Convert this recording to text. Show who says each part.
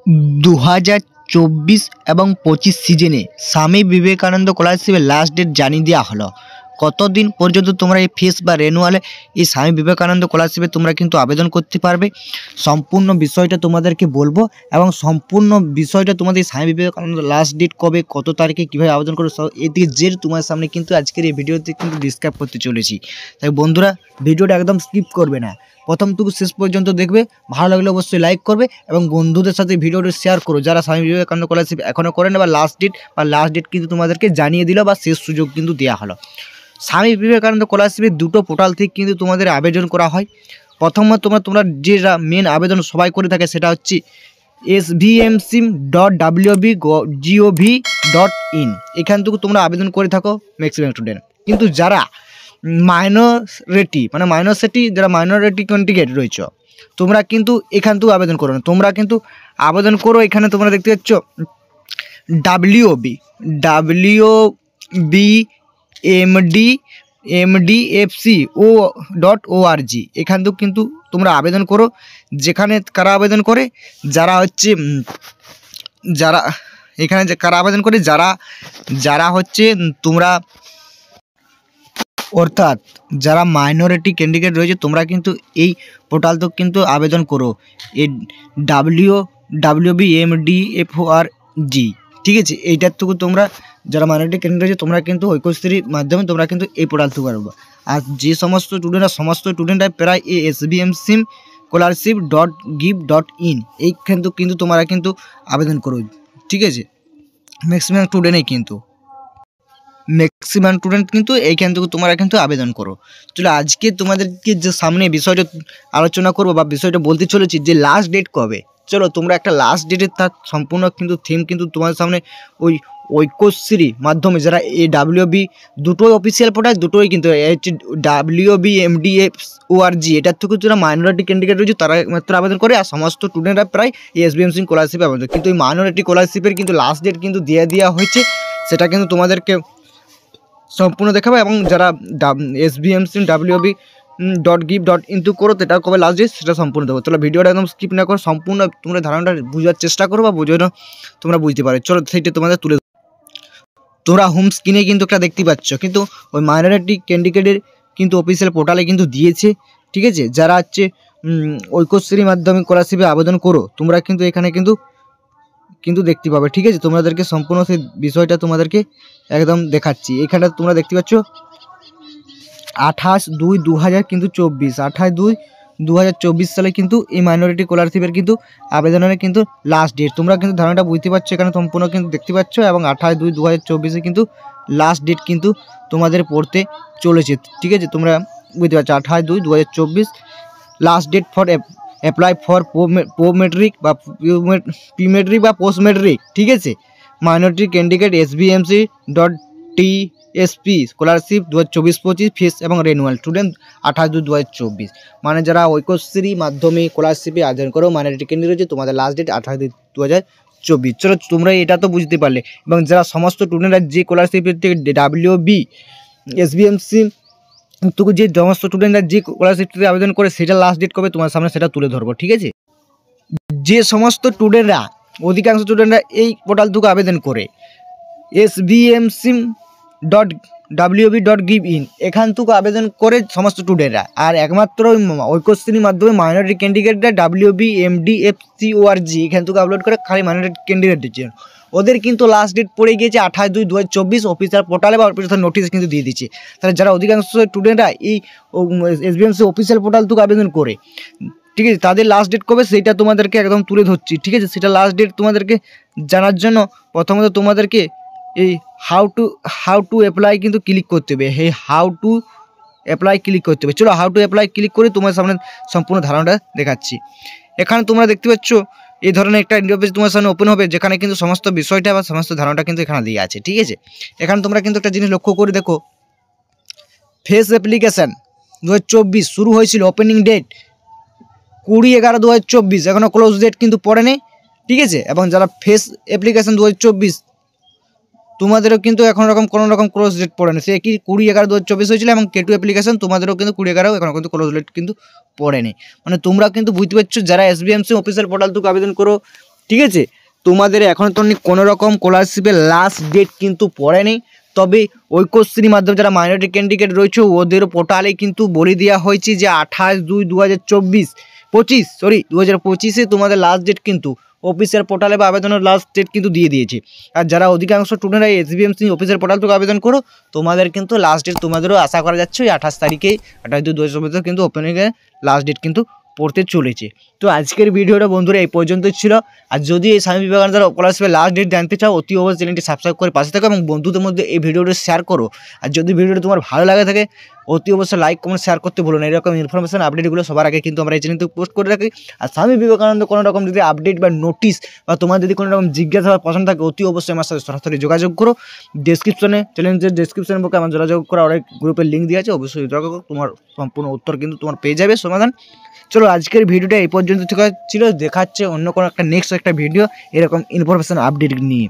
Speaker 1: 2024 এবং 25 সিজনে স্বামী বিবেকানন্দ স্কলারশিপের লাস্ট ডেট জানিয়ে দেওয়া হলো। কতদিন পর্যন্ত তোমরা এই ফিস বা রেনুয়ালে এই স্বামী বিবেকানন্দ স্কলারশিপে তোমরা কিন্তু আবেদন করতে পারবে। সম্পূর্ণ বিষয়টা তোমাদেরকে বলবো এবং সম্পূর্ণ বিষয়টা তোমাদের স্বামী বিবেকানন্দ লাস্ট ডেট কবে, কত তারিখে, কীভাবে আবেদন করবে, এদিকে জের তোমার সামনে কিন্তু আজকের এই ভিডিওতে কিন্তু ডিসক্রাইব করতে চলেছি। তাই বন্ধুরা ভিডিওটা একদম স্কিপ করবে না, প্রথম থেকে শেষ পর্যন্ত দেখবে। ভালো লাগলে অবশ্যই লাইক করবে এবং বন্ধুদের সাথে ভিডিওটি শেয়ার করো যারা স্বামী বিবেকানন্দ স্কলারশিপ এখনও করেন বা লাস্ট ডেট কিন্তু তোমাদেরকে জানিয়ে দিল বা শেষ সুযোগ কিন্তু দেওয়া হলো। স্বামী বিবেকানন্দ স্কলারশিপের দুটো পোর্টাল থেকে কিন্তু তোমাদের আবেদন করা হয়। প্রথমত তোমরা যে মেন আবেদন সবাই করে থাকে সেটা হচ্ছে svmsim.wb.gov.in। এখান থেকে তোমরা আবেদন করে থাকো ম্যাক্সিমাম স্টুডেন্ট। কিন্তু যারা মাইনরিটি যারা মাইনরিটি কন্টিগেট রয়েছে তোমরা কিন্তু এখান থেকে আবেদন করো না। তোমরা কিন্তু আবেদন করো, এখানে তোমরা দেখতে পাচ্ছ wbmdfco.org। এখান থেকে কিন্তু তোমরা আবেদন করো। যেখানে কারা আবেদন করে, যারা হচ্ছে যারা হচ্ছে তোমরা অর্থাৎ যারা মাইনরিটি ক্যান্ডিডেট রয়েছে তোমরা কিন্তু এই পোর্টাল তো কিন্তু আবেদন করো, এই wbmdfco.org। ঠিক আছে, এইটার থেকে তোমরা যারা মাইনরিটি ক্যান্ডিডেট রয়েছে তোমরা কিন্তু ঐক্যশ্রীর মাধ্যমে তোমরা কিন্তু এই পোর্টাল থেকে পারবো। আর যে সমস্ত স্টুডেন্টরা প্রায় এই svmsim.scholarship.gov.in এইখান থেকে কিন্তু তোমরা কিন্তু আবেদন করো। ঠিক আছে, ম্যাক্সিমাম স্টুডেন্ট কিন্তু এইখান থেকে তোমরা কিন্তু আবেদন করো। চলো আজকে তোমাদেরকে যে সামনে বিষয়টা আলোচনা করবো বা বিষয়টা বলতে চলেছি যে লাস্ট ডেট কবে। চলো তোমরা একটা লাস্ট ডেটের তার সম্পূর্ণ কিন্তু থিম কিন্তু তোমাদের সামনে ওই ঐক্যশ্রী মাধ্যমে যারা এই WB দুটোই অফিসিয়াল পোর্টাল, দুটোই কিন্তু হচ্ছে wbmdfco.org। এটার থেকে যারা মাইনরিটি ক্যান্ডিডেট রয়েছে তারা মাত্র আবেদন করে, আর সমস্ত স্টুডেন্টরা প্রায় এই svmsim স্কলারশিপে আবেদন। কিন্তু এই মাইনরিটি স্কলারশিপের কিন্তু লাস্ট ডেট কিন্তু দিয়ে দেওয়া হয়েছে, সেটা কিন্তু তোমাদেরকে সম্পূর্ণ দেখাবো। এবং যারা svmsim.wb.gov.in করো সেটা কবে লাস্ট ডেট সেটা সম্পূর্ণ দেবো। চলো ভিডিওটা একদম স্কিপ না করে সম্পূর্ণ তোমরা ধারণাটা বোঝার চেষ্টা করো বা বোঝানো তোমরা বুঝতে পারো। চলো সেইটা তোমাদের তুলে তোমরা হোম স্ক্রিনে কিন্তু একটা দেখতে পাচ্ছ, কিন্তু ওই মাইনরিটি ক্যান্ডিডেটের কিন্তু অফিসিয়াল পোর্টালে কিন্তু দিয়েছে। ঠিক আছে, যারা হচ্ছে ঐক্যশ্রীর মাধ্যমে স্কলারশিপে আবেদন করো তোমরা কিন্তু এখানে কিন্তু দেখতে পাবে। ঠিক আছে, তোমাদেরকে সম্পূর্ণ সেই বিষয়টা তোমাদেরকে একদম দেখাচ্ছি। এখানে তোমরা দেখতে পাচ্ছ 28/2/2024 কিন্তু 28/2/2024 সালে কিন্তু এই মাইনরিটি স্কলারশিপের কিন্তু আবেদনের কিন্তু লাস্ট ডেট। তোমরা কিন্তু ধারণাটা বুঝতে পারছো, এখানে সম্পূর্ণ কিন্তু দেখতে পাচ্ছ। এবং 28/2/2024 কিন্তু লাস্ট ডেট কিন্তু তোমাদের পড়তে চলেছে। ঠিক আছে, তোমরা বুঝতে পারছো 28/2/2024 last date for apply for matric বা প্রিমেট্রিক বা পোস্ট মেট্রিক। ঠিক আছে, মাইনরিটি ক্যান্ডিডেট svmc.tsp স্কলারশিপ 2024-25 ফিস এবং রেনুয়াল স্টুডেন্ট 28/2/2024। মানে যারা ঐক্যশ্রী মাধ্যমে স্কলারশিপে আবেদন করো মাইনরিটি ক্যান্ডিডেট রয়েছে তোমাদের লাস্ট ডেট 28/2/2024। চলো তোমরা এটা তো বুঝতে পারলে। এবং যারা সমস্ত স্টুডেন্টরা যে স্কলারশিপের থেকে WB svmc যে সমস্ত স্টুডেন্টরা যে স্কলারশিপটিতে আবেদন করে সেটা লাস্ট ডেট কবে তোমার সামনে সেটা তুলে ধরবো। ঠিক আছে, যে সমস্ত স্টুডেন্টরা অধিকাংশ স্টুডেন্টরা এই পোর্টাল থেকে আবেদন করে svmsim.wb.gov.in এখান থেকে আবেদন করে সমস্ত স্টুডেন্টরা, আর একমাত্র ঐক্যশ্রীর মাধ্যমে মাইনরিটি ক্যান্ডিডেটরা wbmdfco.org এখান থেকে আপলোড করে খালি মাইনরিটি ক্যান্ডিডেটের জন্য। ওদের কিন্তু লাস্ট ডেট পড়ে গিয়েছে 28/2/2024 অফিসিয়াল পোর্টালে বা অফিসিয়াল নোটিশ কিন্তু দিয়ে দিচ্ছে। তাহলে যারা অধিকাংশ স্টুডেন্টরা এই svmsim অফিসিয়াল পোর্টাল থেকে আবেদন করে, ঠিক আছে, তাদের লাস্ট ডেট কবে সেইটা তোমাদেরকে একদম তুলে ধরছি। ঠিক আছে, সেটা লাস্ট ডেট তোমাদেরকে জানার জন্য প্রথমত তোমাদেরকে এই হাউ টু অ্যাপ্লাই কিন্তু ক্লিক করতে হবে। এই হাউ টু অ্যাপ্লাই ক্লিক করতে হবে। চলো হাউ টু অ্যাপ্লাই ক্লিক করে তোমার সামনে সম্পূর্ণ ধারণাটা দেখাচ্ছি। এখানে তোমরা দেখতে পাচ্ছ এই ধরনের একটা ইন্টারফেস তোমার সামনে ওপেন হবে, যেখানে কিন্তু সমস্ত বিষয়টা বা সমস্ত ধারণাটা কিন্তু এখানে দিয়ে আছে। ঠিক আছে, এখানে তোমরা কিন্তু একটা জিনিস লক্ষ্য করে দেখো, ফেস অ্যাপ্লিকেশান 2024 শুরু হয়েছিল, ওপেনিং ডেট 20/11/2024, এখনও ক্লোজ ডেট কিন্তু পড়ে নেই। ঠিক আছে, এবং যারা ফেস অ্যাপ্লিকেশান 2024 তোমাদেরও কিন্তু এখন কোনো রকম ক্লোজ ডেট পড়ে নেই, সে কি 20/11/2024 হয়েছিল। এবং K2 অ্যাপ্লিকেশান তোমাদেরও কিন্তু 20/11 এখনও কিন্তু ক্লোজ ডেট কিন্তু পড়ে নেই। মানে তোমরা কিন্তু বুঝতে পারছো যারা svmsim অফিসিয়াল পোর্টাল থেকে আবেদন করো ঠিক আছে। তোমাদের এখন তো কোনো রকম স্কলারশিপের লাস্ট ডেট কিন্তু পড়েনি, তবে ঐক্যশ্রীর মাধ্যমে যারা মাইনরিটি ক্যান্ডিডেট রয়েছে ওদের পোর্টালে কিন্তু বলে দেওয়া হয়েছে যে 28/2/2025 তোমাদের লাস্ট ডেট কিন্তু অফিসের পোর্টালে বা আবেদনের লাস্ট ডেট কিন্তু দিয়ে দিয়েছে। আর যারা অধিকাংশ স্টুডেন্টরা এসবিএমসি অফিসের পোর্টাল থেকে আবেদন করো, তোমাদের কিন্তু লাস্ট ডেট তোমাদেরও আশা করা যাচ্ছে ওই 28 তারিখেই, 28/2/2024 কিন্তু ওপেনিংয়ে লাস্ট ডেট কিন্তু পড়তে চলেছে। তো আজকের ভিডিওটা বন্ধুরা এই পর্যন্তই ছিল। আর যদি এই স্বামী বিবেকানন্দের স্কলারশিপের লাস্ট ডেট জানতে চাও, অতি অবশ্যই চ্যানেলটি সাবস্ক্রাইব করে পাশে থাকো এবং বন্ধুদের মধ্যে এই ভিডিওটি শেয়ার করো। আর যদি ভিডিওটি তোমার ভালো লাগে থাকে অতি অবশ্যই লাইক কমেন্ট শেয়ার করতে ভুলো না। এরকম ইনফরমেশন আপডেটগুলো সবার আগে কিন্তু আমরা এই চ্যানেলতে পোস্ট করে রাখি। আর স্বামী বিবেকানন্দ কোনো রকম যদি আপডেট বা নোটিশ বা তোমার যদি কোনো রকম জিজ্ঞাসা বা পছন্দ থাকে অতি অবশ্যই আমার সাথে সরাসরি যোগাযোগ করো। ডেসক্রিপশনে চ্যানেলের ডেসক্রিপশন বক্সে আমার যোগাযোগ করা অনেক গ্রুপের লিঙ্ক দিয়ে আছে, অবশ্যই যোগাযোগ করো। তোমার সম্পূর্ণ উত্তর কিন্তু তোমার পেয়ে যাবে সমাধান। চলো আজকের ভিডিওটা এই পর্যন্ত ছিল, দেখাচ্ছে অন্য কোনো একটা নেক্সট একটা ভিডিও এরকম ইনফরমেশন আপডেট নিয়ে।